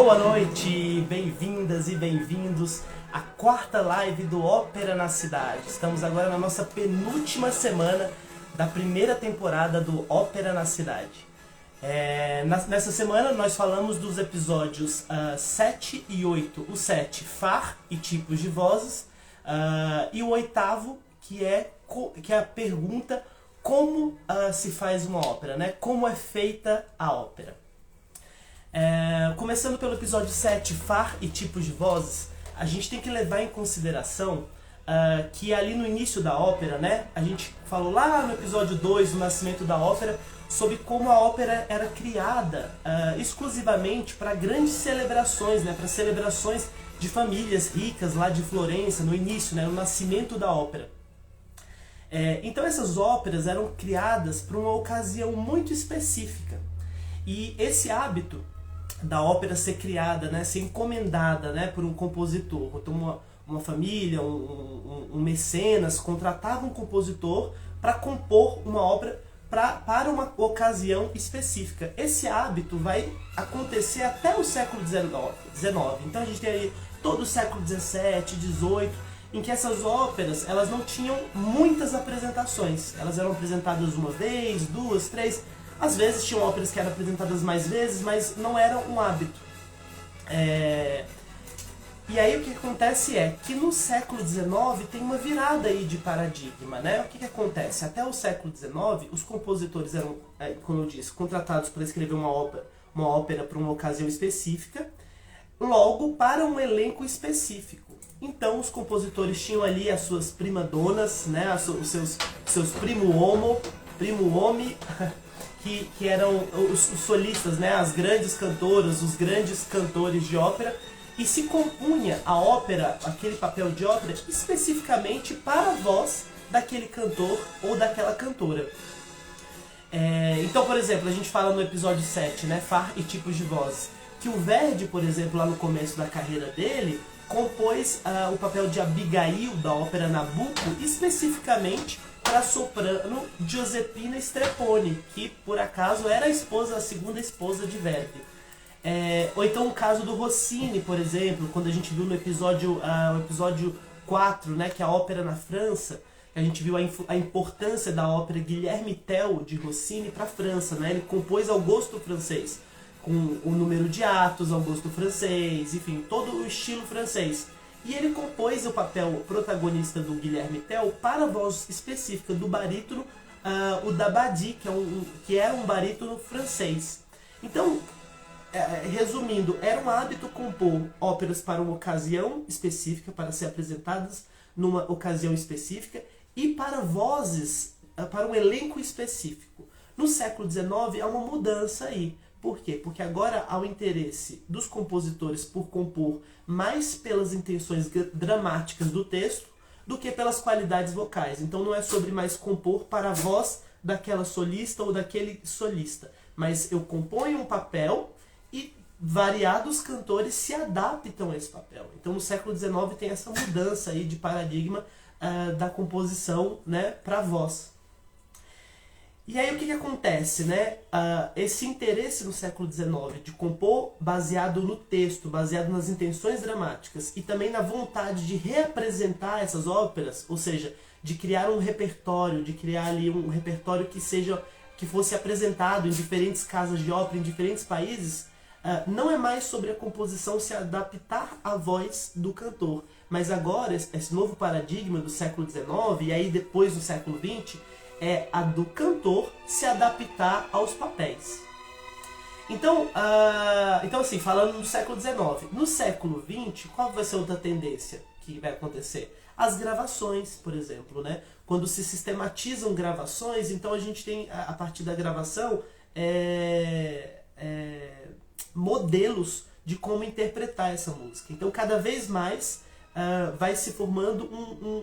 Boa noite, bem-vindas e bem-vindos à quarta live do Ópera na Cidade. Estamos agora na nossa penúltima semana da primeira temporada do Ópera na Cidade. Nessa semana nós falamos dos episódios 7 e 8. O 7, Far e tipos de vozes, e o oitavo, que é a pergunta como se faz uma ópera, né? Como é feita a ópera. Começando pelo episódio 7, Far e tipos de vozes, a gente tem que levar em consideração que ali no início da ópera, né, a gente falou lá no episódio 2, o nascimento da ópera, sobre como a ópera era criada exclusivamente para grandes celebrações, né, para celebrações de famílias ricas lá de Florença, no início, né, no nascimento da ópera. Então essas óperas eram criadas para uma ocasião muito específica. E esse hábito da ópera ser criada, né, ser encomendada, né, por um compositor, então uma família, um mecenas contratava um compositor para compor uma ópera para uma ocasião específica. Esse hábito vai acontecer até o século XIX. Então a gente tem aí todo o século XVII, XVIII, em que essas óperas elas não tinham muitas apresentações. Elas eram apresentadas uma vez, duas, três. Às vezes tinham óperas que eram apresentadas mais vezes, mas não era um hábito. E aí o que acontece é que no século XIX tem uma virada aí de paradigma, né? O que acontece? Até o século XIX, os compositores eram, como eu disse, contratados para escrever uma ópera para uma ocasião específica, logo para um elenco específico. Então os compositores tinham ali as suas primadonas, né? Os seus primo homo, que eram os solistas, né? As grandes cantoras, os grandes cantores de ópera, e se compunha a ópera, aquele papel de ópera, especificamente para a voz daquele cantor ou daquela cantora. Então, por exemplo, a gente fala no episódio 7, né, Far e tipos de vozes, que o Verdi, por exemplo, lá no começo da carreira dele, compôs o papel de Abigail da ópera Nabucco, especificamente para a soprano Giuseppina Strepponi, que por acaso era a segunda esposa de Verdi. Ou então o caso do Rossini, por exemplo, quando a gente viu no episódio 4, né, que é a ópera na França, a gente viu a importância da ópera Guilherme Tell de Rossini para a França, né? Ele compôs ao gosto francês, com o número de atos ao gosto francês, enfim, todo o estilo francês. E ele compôs o papel protagonista do Guilherme Tell para a voz específica do barítono, o Dabadi, que era um barítono francês. Então, resumindo, era um hábito compor óperas para uma ocasião específica, para ser apresentadas numa ocasião específica, e para vozes, para um elenco específico. No século XIX há uma mudança aí. Por quê? Porque agora há o interesse dos compositores por compor mais pelas intenções dramáticas do texto do que pelas qualidades vocais. Então não é sobre mais compor para a voz daquela solista ou daquele solista, mas eu componho um papel e variados cantores se adaptam a esse papel. Então no século XIX tem essa mudança aí de paradigma da composição, né, para a voz. E aí o que acontece, né? Esse interesse no século XIX de compor baseado no texto, baseado nas intenções dramáticas e também na vontade de reapresentar essas óperas, ou seja, de criar um repertório, de criar ali um repertório que fosse apresentado em diferentes casas de ópera, em diferentes países, não é mais sobre a composição se adaptar à voz do cantor, mas agora esse novo paradigma do século XIX e aí depois do século XX é a do cantor se adaptar aos papéis. Então assim, falando no século XIX, no século XX, qual vai ser outra tendência que vai acontecer? As gravações, por exemplo, né? Quando se sistematizam gravações, então a gente tem, a partir da gravação, modelos de como interpretar essa música. Então, cada vez mais vai se formando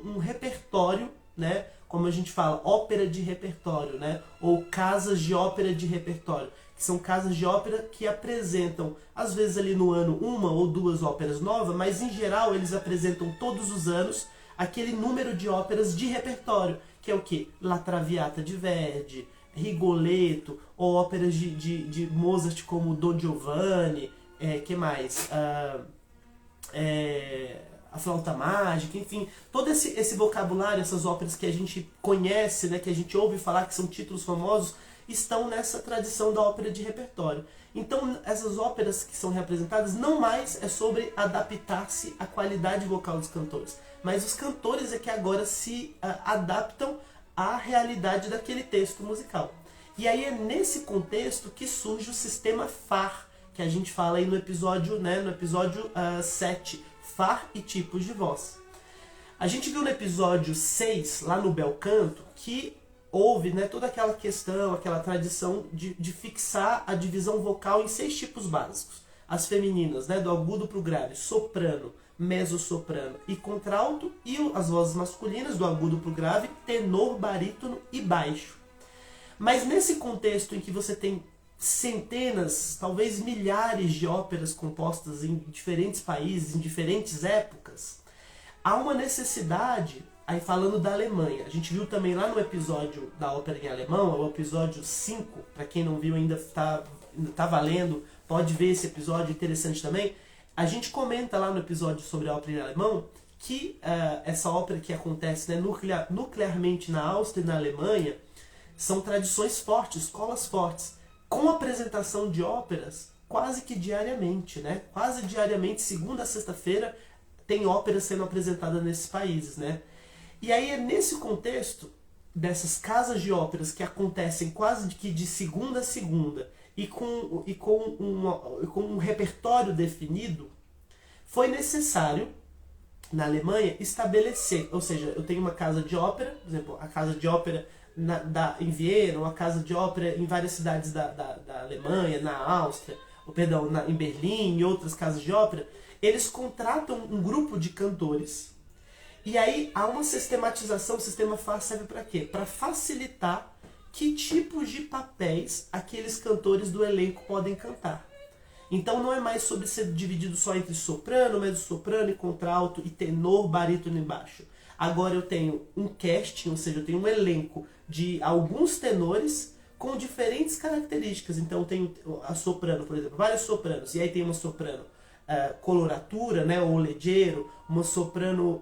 um repertório, né? Como a gente fala, ópera de repertório, né? Ou casas de ópera de repertório, que são casas de ópera que apresentam, às vezes ali no ano, uma ou duas óperas novas, mas em geral eles apresentam todos os anos aquele número de óperas de repertório, que é o quê? La Traviata de Verdi, Rigoletto, ou óperas de Mozart como Don Giovanni, que mais? A Flauta Mágica, enfim, todo esse vocabulário, essas óperas que a gente conhece, né, que a gente ouve falar que são títulos famosos, estão nessa tradição da ópera de repertório. Então, essas óperas que são representadas não mais é sobre adaptar-se à qualidade vocal dos cantores, mas os cantores é que agora se adaptam à realidade daquele texto musical. E aí é nesse contexto que surge o sistema FAR, que a gente fala aí no episódio, né, no episódio 7, FAR e tipos de voz. A gente viu no episódio 6, lá no Bel Canto, que houve, né, toda aquela questão, aquela tradição de fixar a divisão vocal em 6 tipos básicos. As femininas, né, do agudo para o grave, soprano, mezzo-soprano e contralto, e as vozes masculinas, do agudo para o grave, tenor, barítono e baixo. Mas nesse contexto em que você tem centenas, talvez milhares de óperas compostas em diferentes países, em diferentes épocas, há uma necessidade, aí falando da Alemanha, a gente viu também lá no episódio da ópera em alemão, o episódio 5, para quem não viu ainda tá valendo, pode ver esse episódio, interessante também. A gente comenta lá no episódio sobre a ópera em alemão que essa ópera que acontece, né, nuclearmente na Áustria e na Alemanha são tradições fortes, escolas fortes, com apresentação de óperas quase que diariamente, né? Quase diariamente, segunda a sexta-feira, tem óperas sendo apresentadas nesses países, né? E aí é nesse contexto dessas casas de óperas que acontecem quase que de segunda a segunda e com um repertório definido, foi necessário, na Alemanha, estabelecer, ou seja, eu tenho uma casa de ópera, por exemplo, a casa de ópera em Viena, uma casa de ópera em várias cidades da Alemanha, na Áustria, em Berlim e outras casas de ópera, eles contratam um grupo de cantores. E aí há uma sistematização, o sistema FAR serve para quê? Para facilitar que tipos de papéis aqueles cantores do elenco podem cantar. Então não é mais sobre ser dividido só entre soprano, mezzo-soprano e contralto e tenor, barítono e baixo. Agora eu tenho um casting, ou seja, eu tenho um elenco de alguns tenores com diferentes características. Então eu tenho a soprano, por exemplo, vários sopranos. E aí tem uma soprano coloratura, né, ou leggero, uma soprano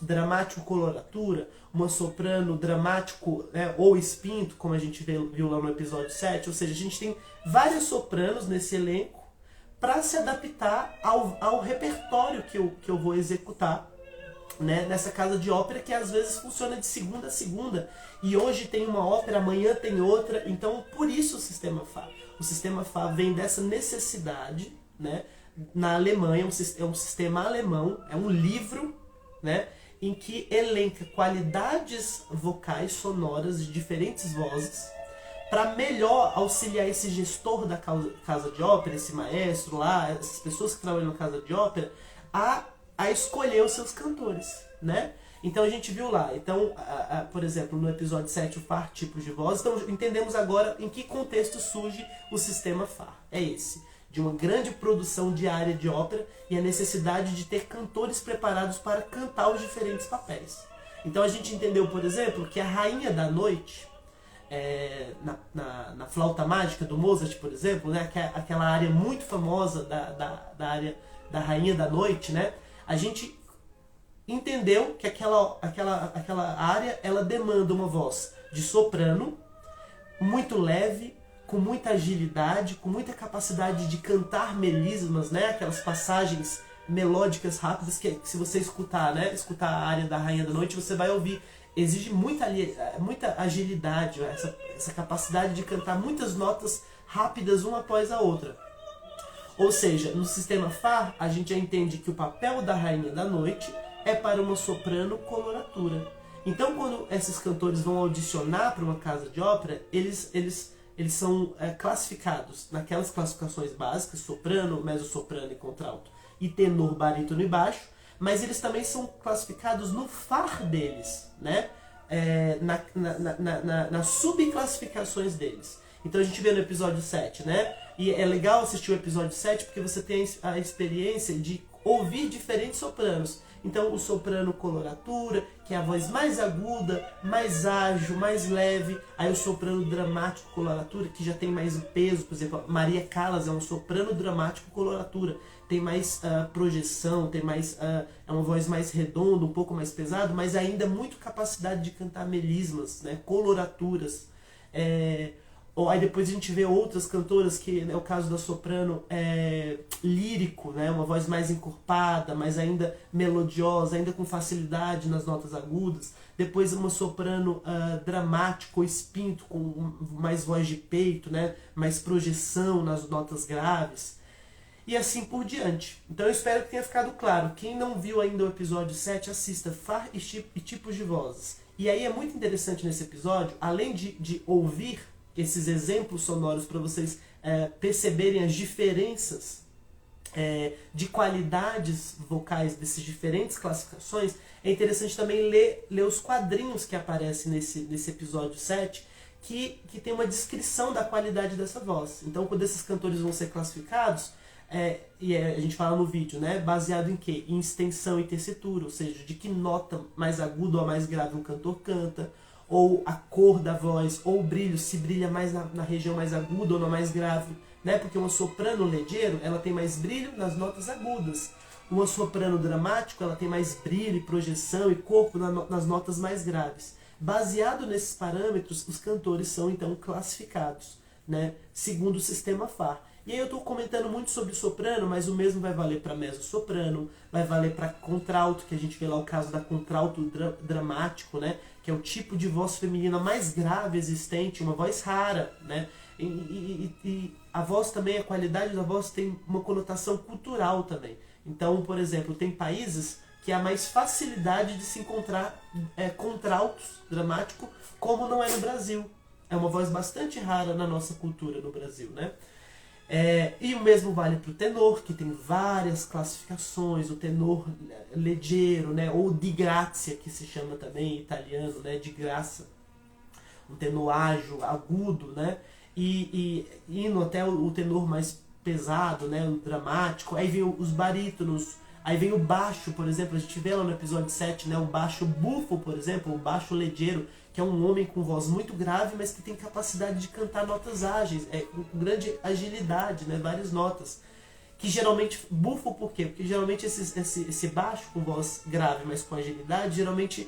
dramático coloratura, uma soprano dramático, né, ou espinto, como a gente viu lá no episódio 7. Ou seja, a gente tem vários sopranos nesse elenco para se adaptar ao repertório que eu vou executar, né, nessa casa de ópera, que às vezes funciona de segunda a segunda, e hoje tem uma ópera, amanhã tem outra. Então por isso o sistema FAR. O sistema FAR vem dessa necessidade, né? Na Alemanha é um sistema alemão, é um livro, né, em que elenca qualidades vocais sonoras de diferentes vozes para melhor auxiliar esse gestor da casa de ópera, esse maestro lá, essas pessoas que trabalham na casa de ópera, a escolher os seus cantores, né? Então a gente viu lá, então, por exemplo, no episódio 7, o FAR, tipos de voz. Então entendemos agora em que contexto surge o sistema FAR. É esse, de uma grande produção diária de ópera e a necessidade de ter cantores preparados para cantar os diferentes papéis. Então a gente entendeu, por exemplo, que a Rainha da Noite, na Flauta Mágica do Mozart, por exemplo, né, aquela área muito famosa da área da Rainha da Noite, né, a gente entendeu que aquela área ela demanda uma voz de soprano muito leve, com muita agilidade, com muita capacidade de cantar melismas, né? Aquelas passagens melódicas rápidas que se você escutar, né? Escutar a área da Rainha da Noite, você vai ouvir. Exige muita agilidade, essa capacidade de cantar muitas notas rápidas uma após a outra. Ou seja, no sistema FAR, a gente já entende que o papel da Rainha da Noite é para uma soprano coloratura. Então, quando esses cantores vão audicionar para uma casa de ópera, eles são classificados naquelas classificações básicas, soprano, mezzo-soprano e contralto, e tenor, barítono e baixo, mas eles também são classificados no FAR deles, né? Nas subclassificações deles. Então a gente vê no episódio 7, né? E é legal assistir o episódio 7 porque você tem a experiência de ouvir diferentes sopranos. Então o soprano coloratura, que é a voz mais aguda, mais ágil, mais leve. Aí o soprano dramático coloratura, que já tem mais peso. Por exemplo, Maria Callas é um soprano dramático coloratura. Tem mais projeção, tem mais é uma voz mais redonda, um pouco mais pesada, mas ainda muito capacidade de cantar melismas, né, coloraturas. Aí depois a gente vê outras cantoras, que é o caso da soprano lírico, né? Uma voz mais encorpada, mas ainda melodiosa, ainda com facilidade nas notas agudas. Depois uma soprano dramático, espinto, com mais voz de peito, né? Mais projeção nas notas graves. E assim por diante. Então eu espero que tenha ficado claro. Quem não viu ainda o episódio 7, assista Far e Tipos de Vozes. E aí é muito interessante nesse episódio, além de ouvir esses exemplos sonoros para vocês perceberem as diferenças de qualidades vocais dessas diferentes classificações, é interessante também ler os quadrinhos que aparecem nesse episódio 7, que tem uma descrição da qualidade dessa voz. Então, quando esses cantores vão ser classificados, a gente fala no vídeo, né? Baseado em quê? Em extensão e tessitura, ou seja, de que nota mais aguda ou mais grave um cantor canta, ou a cor da voz, ou o brilho, se brilha mais na região mais aguda ou na mais grave, né? Porque uma soprano leggero, ela tem mais brilho nas notas agudas. Uma soprano dramático, ela tem mais brilho e projeção e corpo nas notas mais graves. Baseado nesses parâmetros, os cantores são então classificados, né? Segundo o sistema FAR. E aí eu estou comentando muito sobre soprano, mas o mesmo vai valer para mezzo-soprano, vai valer para contralto, que a gente vê lá o caso da contralto dramático, né? Que é o tipo de voz feminina mais grave existente, uma voz rara, né? E a voz também, a qualidade da voz tem uma conotação cultural também. Então, por exemplo, tem países que há mais facilidade de se encontrar contraltos dramático, como não é no Brasil. É uma voz bastante rara na nossa cultura no Brasil, né? E o mesmo vale para o tenor, que tem várias classificações, o tenor leggero, né, ou di grazia, que se chama também em italiano, né, de graça, um tenor ágil, agudo, né, e indo até o tenor mais pesado, né, o dramático. Aí vem os barítonos, aí vem o baixo, por exemplo, a gente vê lá no episódio 7, né, o baixo bufo, por exemplo, o baixo leggero, que é um homem com voz muito grave, mas que tem capacidade de cantar notas ágeis, com grande agilidade, né, várias notas. Que geralmente, bufo por quê? Porque geralmente esse baixo com voz grave, mas com agilidade, geralmente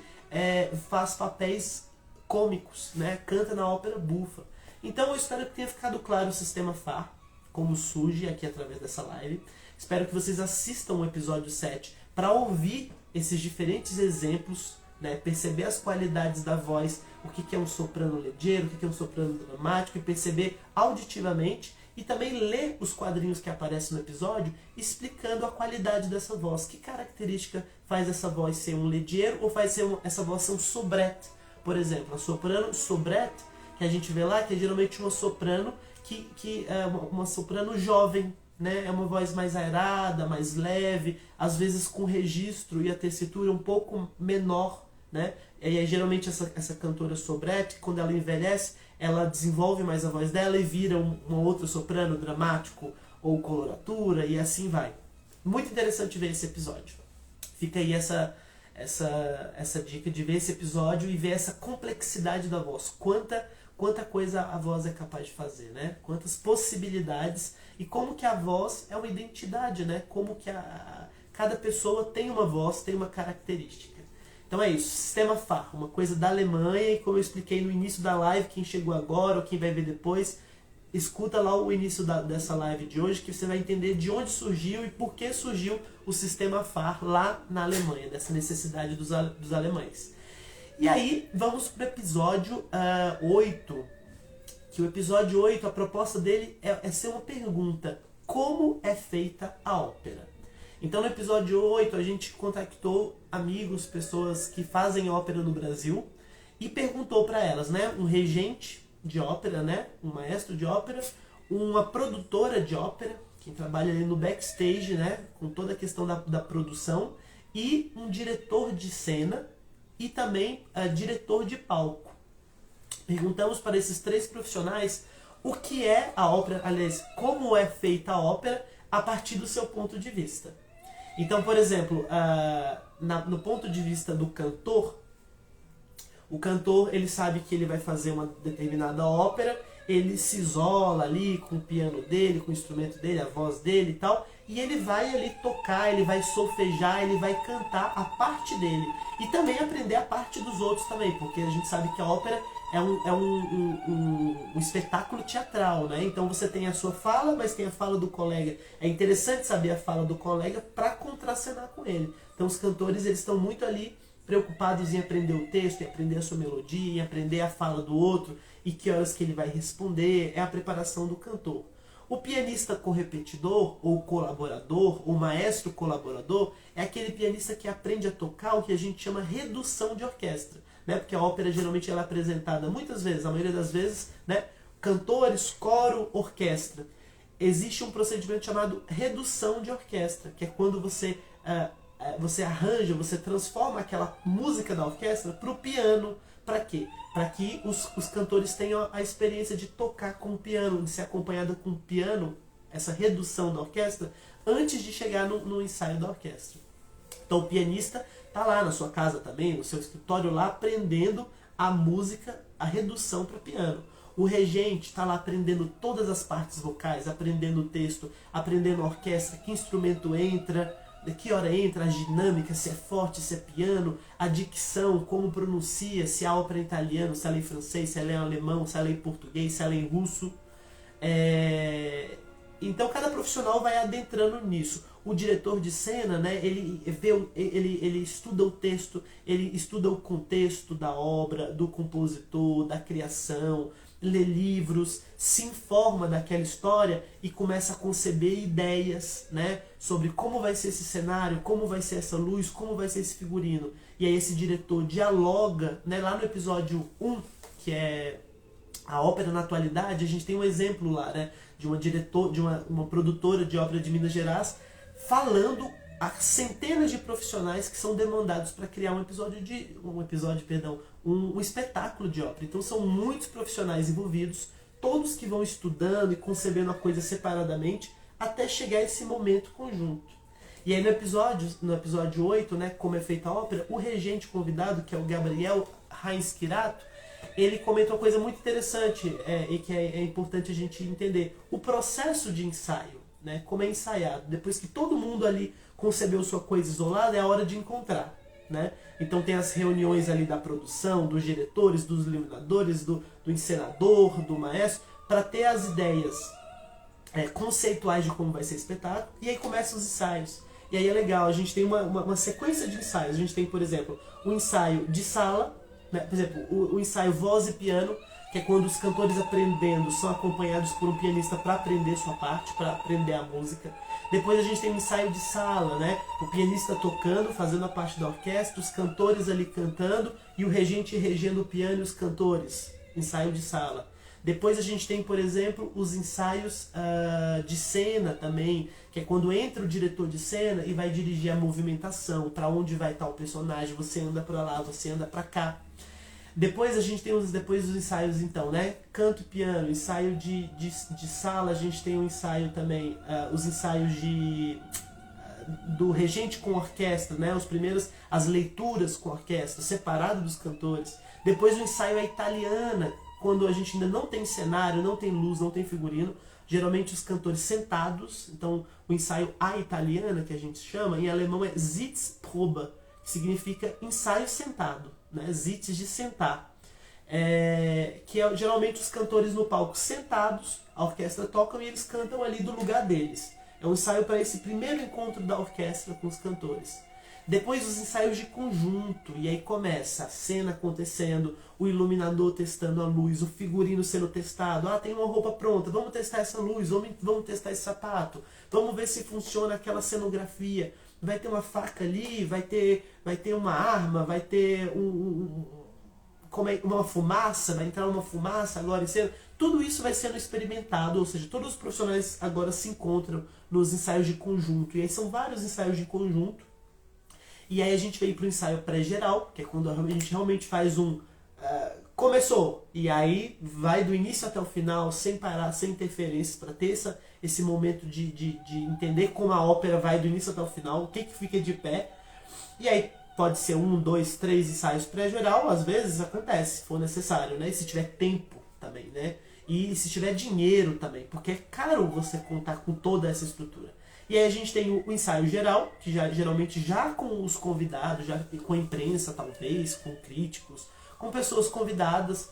faz papéis cômicos, né, canta na ópera bufa. Então eu espero que tenha ficado claro o sistema FAR, como surge aqui através dessa live. Espero que vocês assistam o episódio 7 para ouvir esses diferentes exemplos, né, perceber as qualidades da voz, o que é um soprano leggero, o que é um soprano dramático, e perceber auditivamente, e também ler os quadrinhos que aparecem no episódio explicando a qualidade dessa voz. Que característica faz essa voz ser um leggero ou faz essa voz ser um soubrette? Por exemplo, a soprano soubrette, que a gente vê lá, que é geralmente uma soprano que é uma soprano jovem, né? É uma voz mais aerada, mais leve, às vezes com registro e a tessitura um pouco menor, né? E aí, geralmente essa cantora soubrette, quando ela envelhece, ela desenvolve mais a voz dela e vira uma outra soprano dramático ou coloratura, e assim vai. Muito interessante ver esse episódio. Fica aí essa dica de ver esse episódio e ver essa complexidade da voz. Quanta coisa a voz é capaz de fazer, né? Quantas possibilidades, e como que a voz é uma identidade, né? Como que cada pessoa tem uma voz, tem uma característica. Então é isso, sistema FAR, uma coisa da Alemanha, e como eu expliquei no início da live, quem chegou agora ou quem vai ver depois, escuta lá o início dessa live de hoje, que você vai entender de onde surgiu e por que surgiu o sistema FAR lá na Alemanha, dessa necessidade dos alemães. E aí, vamos para o episódio 8, que o episódio 8, a proposta dele é ser uma pergunta: como é feita a ópera? Então no episódio 8 a gente contactou amigos, pessoas que fazem ópera no Brasil, e perguntou para elas, né, um regente de ópera, né, um maestro de ópera, uma produtora de ópera, que trabalha ali no backstage, né, com toda a questão da produção, e um diretor de cena e também diretor de palco. Perguntamos para esses três profissionais o que é a ópera, aliás, como é feita a ópera a partir do seu ponto de vista. Então, por exemplo, no ponto de vista do cantor, o cantor ele sabe que ele vai fazer uma determinada ópera, ele se isola ali com o piano dele, com o instrumento dele, a voz dele e tal, e ele vai ali tocar, ele vai solfejar, ele vai cantar a parte dele. E também aprender a parte dos outros também, porque a gente sabe que a ópera é um espetáculo teatral, né? Então você tem a sua fala, mas tem a fala do colega. É interessante saber a fala do colega para contracenar com ele. Então os cantores eles estão muito ali preocupados em aprender o texto, em aprender a sua melodia, em aprender a fala do outro e que horas que ele vai responder, é a preparação do cantor. O pianista correpetidor, ou colaborador, ou maestro colaborador, é aquele pianista que aprende a tocar o que a gente chama redução de orquestra, né? Porque a ópera geralmente ela é apresentada muitas vezes, a maioria das vezes, né? Cantores, coro, orquestra. Existe um procedimento chamado redução de orquestra, que é quando você arranja, você transforma aquela música da orquestra para o piano. Para quê? Para que os cantores tenham a experiência de tocar com o piano, de ser acompanhado com o piano, essa redução da orquestra, antes de chegar no ensaio da orquestra. Então o pianista está lá na sua casa também, no seu escritório lá, aprendendo a música, a redução para piano. O regente está lá aprendendo todas as partes vocais, aprendendo o texto, aprendendo a orquestra, que instrumento entra, de que hora entra, as dinâmicas, se é forte, se é piano, a dicção, como pronuncia, se a ópera é em italiano, se ela é em francês, se ela é em alemão, se ela é em português, se ela é em russo. Então cada profissional vai adentrando nisso. O diretor de cena, né, ele estuda o texto, ele estuda o contexto da obra, do compositor, da criação, lê livros, se informa daquela história e começa a conceber ideias, né, sobre como vai ser esse cenário, como vai ser essa luz, como vai ser esse figurino. E aí esse diretor dialoga, né, lá no episódio 1, que é a ópera na atualidade, a gente tem um exemplo lá, né, de uma produtora de ópera de Minas Gerais falando a centenas de profissionais que são demandados para criar um espetáculo de ópera. Então são muitos profissionais envolvidos, todos que vão estudando e concebendo a coisa separadamente até chegar a esse momento conjunto. E aí no episódio 8, né, como é feita a ópera, o regente convidado, que é o Gabriel Reins Quirato, ele comenta uma coisa muito interessante e que é importante a gente entender. O processo de ensaio, né, como é ensaiado, depois que todo mundo ali concebeu sua coisa isolada, é a hora de encontrar, né? Então tem as reuniões ali da produção, dos diretores, dos iluminadores, do encenador, do maestro, para ter as ideias conceituais de como vai ser o espetáculo, e aí começam os ensaios. E aí é legal, a gente tem uma sequência de ensaios. A gente tem, por exemplo, o ensaio de sala, né? Por exemplo, o ensaio voz e piano, que é quando os cantores aprendendo são acompanhados por um pianista para aprender sua parte, para aprender a música. Depois a gente tem o ensaio de sala, né? O pianista tocando, fazendo a parte da orquestra, os cantores ali cantando e o regente regendo o piano e os cantores. Ensaio de sala. Depois a gente tem, por exemplo, os ensaios de cena também, que é quando entra o diretor de cena e vai dirigir a movimentação, para onde vai estar o personagem, você anda para lá, você anda para cá. Depois a gente tem os ensaios, então, né? Canto e piano, ensaio de sala, a gente tem um ensaio também, os ensaios do regente com orquestra, né? As leituras com orquestra, separado dos cantores. Depois o ensaio à italiana, quando a gente ainda não tem cenário, não tem luz, não tem figurino, geralmente os cantores sentados. Então o ensaio à italiana, que a gente chama, em alemão é Sitzprobe, que significa ensaio sentado, né? Sitz de sentar. Que é geralmente os cantores no palco sentados, a orquestra toca e eles cantam ali do lugar deles. É um ensaio para esse primeiro encontro da orquestra com os cantores. Depois os ensaios de conjunto, e aí começa a cena acontecendo, o iluminador testando a luz, o figurino sendo testado. Tem uma roupa pronta, vamos testar essa luz, vamos testar esse sapato, vamos ver se funciona aquela cenografia. Vai ter uma faca ali, vai ter uma arma, vai ter uma fumaça, vai entrar uma fumaça agora em cena. Tudo isso vai sendo experimentado, ou seja, todos os profissionais agora se encontram nos ensaios de conjunto. E aí são vários ensaios de conjunto. E aí a gente vem para o ensaio pré-geral, que é quando a gente realmente faz começou, e aí vai do início até o final, sem parar, sem interferências, para ter esse momento de entender como a ópera vai do início até o final, o que fica de pé. E aí pode ser 1, 2, 3 ensaios pré-geral, às vezes acontece, se for necessário, né? E se tiver tempo também, né? E se tiver dinheiro também, porque é caro você contar com toda essa estrutura. E aí a gente tem o ensaio geral, que geralmente já com os convidados, já com a imprensa talvez, com críticos, com pessoas convidadas,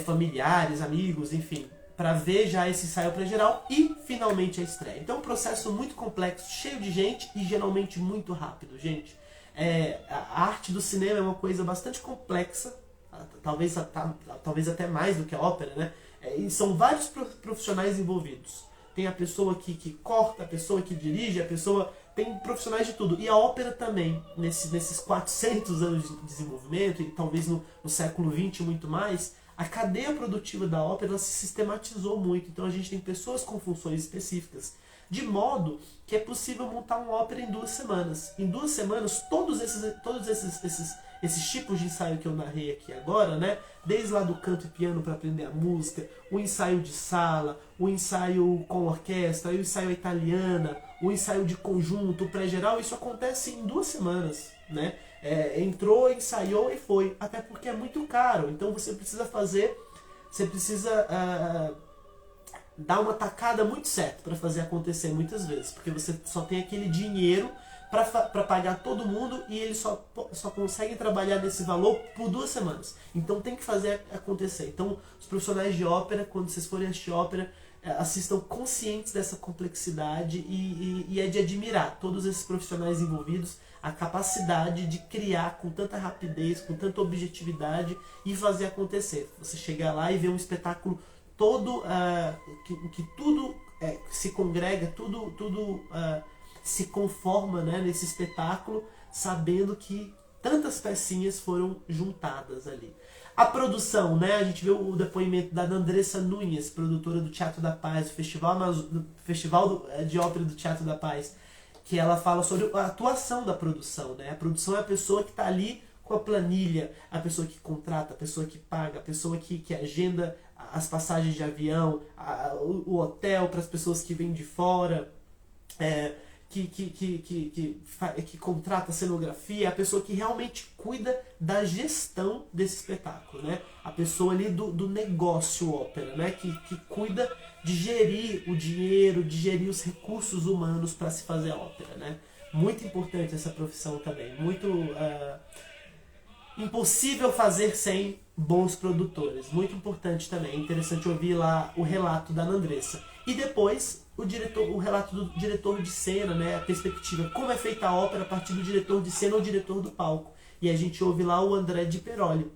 familiares, amigos, enfim, para ver já esse ensaio pré-geral e finalmente a estreia. Então é um processo muito complexo, cheio de gente e geralmente muito rápido, gente. A arte do cinema é uma coisa bastante complexa, talvez até mais do que a ópera, né? E são vários profissionais envolvidos. Tem a pessoa que corta, a pessoa que dirige, a pessoa... Tem profissionais de tudo. E a ópera também, nesses 400 anos de desenvolvimento, e talvez no século XX muito mais, a cadeia produtiva da ópera ela se sistematizou muito. Então a gente tem pessoas com funções específicas. De modo que é possível montar uma ópera em 2 semanas. Em 2 semanas, todos esses tipos de ensaio que eu narrei aqui agora, né? Desde lá do canto e piano para aprender a música, o ensaio de sala, o ensaio com orquestra, o ensaio italiana, o ensaio de conjunto, o pré-geral, isso acontece em 2 semanas, né? Entrou, ensaiou e foi. Até porque é muito caro. Então você precisa dar uma tacada muito certa para fazer acontecer muitas vezes, porque você só tem aquele dinheiro para pagar todo mundo e eles só conseguem trabalhar nesse valor por 2 semanas. Então tem que fazer acontecer. Então os profissionais de ópera, quando vocês forem assistir ópera, assistam conscientes dessa complexidade e é de admirar todos esses profissionais envolvidos, a capacidade de criar com tanta rapidez, com tanta objetividade e fazer acontecer. Você chegar lá e ver um espetáculo todo, que tudo se congrega, tudo se conforma, né, nesse espetáculo, sabendo que tantas pecinhas foram juntadas ali. A produção, né, a gente vê o depoimento da Andressa Nunes, produtora do Teatro da Paz, do Festival de Ópera do Teatro da Paz, que ela fala sobre a atuação da produção, né? A produção é a pessoa que está ali com a planilha, a pessoa que contrata, a pessoa que paga, a pessoa que agenda as passagens de avião, o hotel para as pessoas que vêm de fora, que contrata a cenografia, a pessoa que realmente cuida da gestão desse espetáculo, né? A pessoa ali do negócio ópera, né? Que cuida de gerir o dinheiro, de gerir os recursos humanos para se fazer a ópera, né? Muito importante essa profissão também, muito impossível fazer sem bons produtores, muito importante também. É interessante ouvir lá o relato da Andressa. E depois o relato do diretor de cena, né, a perspectiva, como é feita a ópera a partir do diretor de cena ou diretor do palco. E a gente ouve lá o André Di Perolli,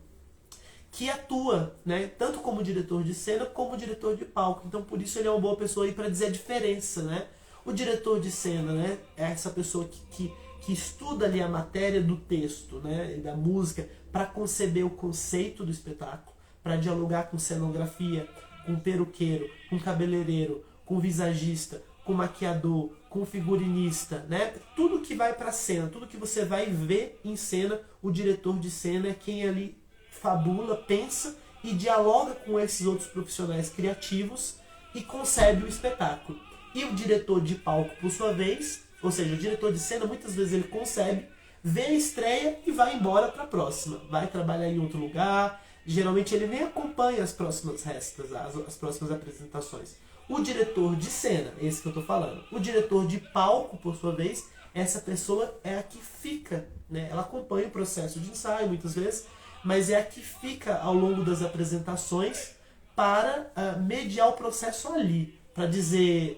que atua, né, tanto como diretor de cena como diretor de palco. Então por isso ele é uma boa pessoa aí para dizer a diferença, né? O diretor de cena, né, é essa pessoa que estuda ali a matéria do texto, né, e da música para conceber o conceito do espetáculo, para dialogar com cenografia, com peruqueiro, com cabeleireiro, com visagista, com maquiador, com figurinista, né? Tudo que vai para a cena, tudo que você vai ver em cena, o diretor de cena é quem ali fabula, pensa e dialoga com esses outros profissionais criativos e concebe o espetáculo. E o diretor de palco, por sua vez, ou seja, o diretor de cena, muitas vezes ele concebe, vê a estreia e vai embora para a próxima. Vai trabalhar em outro lugar. Geralmente ele nem acompanha as próximas restas, as próximas apresentações. O diretor de cena, esse que eu estou falando. O diretor de palco, por sua vez, essa pessoa é a que fica, né? Ela acompanha o processo de ensaio muitas vezes, mas é a que fica ao longo das apresentações para mediar o processo ali. Para dizer,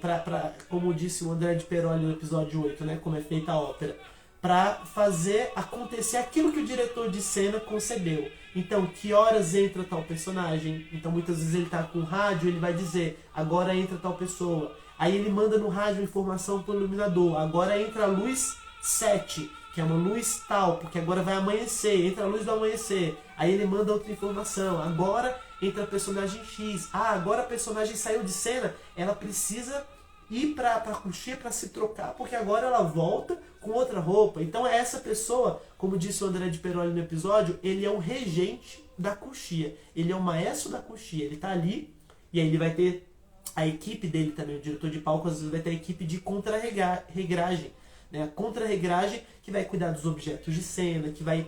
como disse o André Di Perolli no episódio 8, né, como é feita a ópera, para fazer acontecer aquilo que o diretor de cena concebeu. Então, que horas entra tal personagem? Então, muitas vezes ele está com o rádio, ele vai dizer, agora entra tal pessoa. Aí ele manda no rádio informação para o iluminador, agora entra a luz 7, que é uma luz tal, porque agora vai amanhecer, entra a luz do amanhecer. Aí ele manda outra informação, agora entra a personagem X. Agora a personagem saiu de cena, ela precisa ir para a coxinha para se trocar, porque agora ela volta com outra roupa. Então essa pessoa, como disse o André de Peroli no episódio, ele é o regente da coxia. Ele é o maestro da coxia. Ele tá ali e aí ele vai ter a equipe dele também, o diretor de palco, às vezes vai ter a equipe de contra-regragem. Né? A contra-regragem que vai cuidar dos objetos de cena, que vai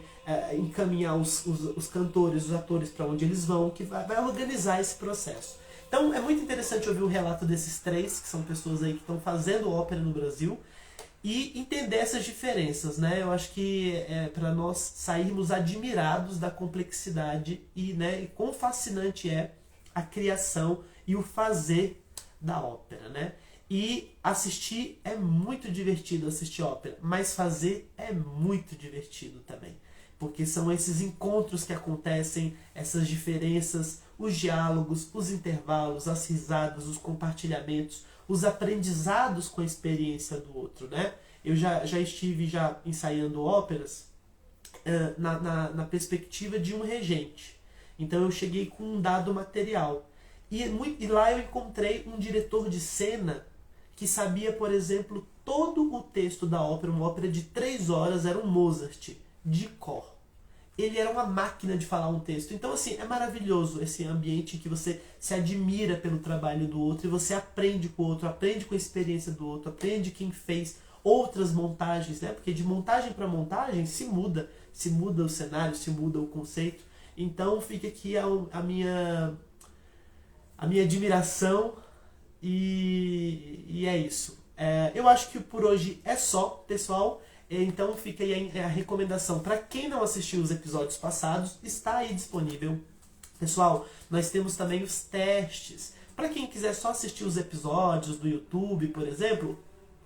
encaminhar os cantores, os atores para onde eles vão, que vai organizar esse processo. Então é muito interessante ouvir o relato desses três, que são pessoas aí que estão fazendo ópera no Brasil, e entender essas diferenças, né? Eu acho que para nós sairmos admirados da complexidade e, né, e quão fascinante é a criação e o fazer da ópera, né? E assistir é muito divertido, assistir ópera, mas fazer é muito divertido também. Porque são esses encontros que acontecem, essas diferenças, os diálogos, os intervalos, as risadas, os compartilhamentos, os aprendizados com a experiência do outro, né? Eu já estive ensaiando óperas na perspectiva de um regente. Então eu cheguei com um dado material. E lá eu encontrei um diretor de cena que sabia, por exemplo, todo o texto da ópera, uma ópera de 3 horas, era um Mozart, de cor. Ele era uma máquina de falar um texto. Então, assim, é maravilhoso esse ambiente em que você se admira pelo trabalho do outro e você aprende com o outro, aprende com a experiência do outro, aprende quem fez outras montagens, né? Porque de montagem para montagem se muda o cenário, se muda o conceito. Então, fica aqui a minha admiração e é isso. Eu acho que por hoje é só, pessoal. Então fica aí a recomendação. Para quem não assistiu os episódios passados, está aí disponível. Pessoal, nós temos também os testes. Para quem quiser só assistir os episódios do YouTube, por exemplo,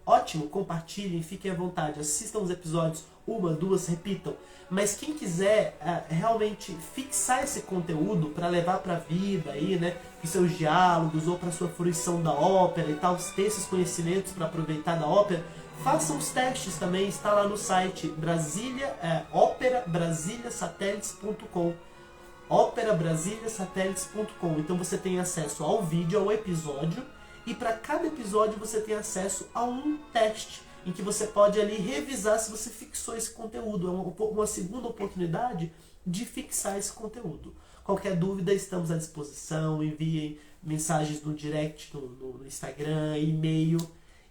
ótimo, compartilhem, fiquem à vontade. Assistam os episódios, 1, 2, repitam. Mas quem quiser realmente fixar esse conteúdo para levar para a vida, aí, né, para os seus diálogos ou para a sua fruição da ópera e tal, ter esses conhecimentos para aproveitar da ópera, façam os testes também, está lá no site operabrasiliasatélites.com operabrasiliasatélites.com. Então você tem acesso ao vídeo, ao episódio, e para cada episódio você tem acesso a um teste, em que você pode ali revisar se você fixou esse conteúdo. É uma segunda oportunidade de fixar esse conteúdo. Qualquer dúvida, estamos à disposição, enviem mensagens no direct, no Instagram, e-mail.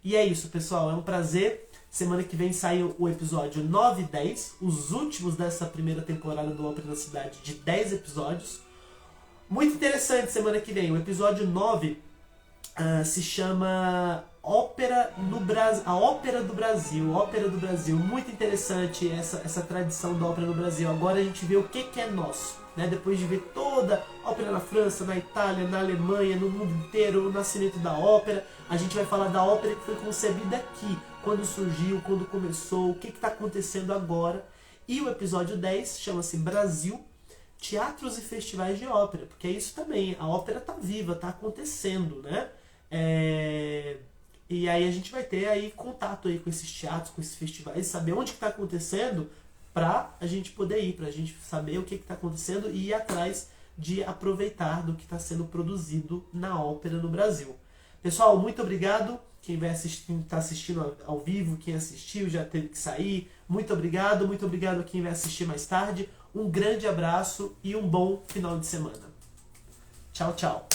E é isso, pessoal, é um prazer. Semana que vem sai o episódio 9 e 10, os últimos dessa primeira temporada do Ópera na Cidade, de 10 episódios. Muito interessante semana que vem. O episódio 9 se chama a Ópera do Brasil. Ópera do Brasil. Muito interessante essa tradição da ópera no Brasil. Agora a gente vê o que é nosso. Né? Depois de ver toda a ópera na França, na Itália, na Alemanha, no mundo inteiro, o nascimento da ópera, a gente vai falar da ópera que foi concebida aqui. Quando surgiu, quando começou, o que está acontecendo agora. E o episódio 10 chama-se Brasil, Teatros e Festivais de Ópera. Porque é isso também, a ópera está viva, está acontecendo, né? E aí a gente vai ter aí contato aí com esses teatros, com esses festivais, saber onde que está acontecendo para a gente poder ir, para a gente saber o que está acontecendo e ir atrás de aproveitar do que está sendo produzido na ópera no Brasil. Pessoal, muito obrigado. Quem está assistindo ao vivo, quem assistiu já teve que sair. Muito obrigado a quem vai assistir mais tarde. Um grande abraço e um bom final de semana. Tchau, tchau.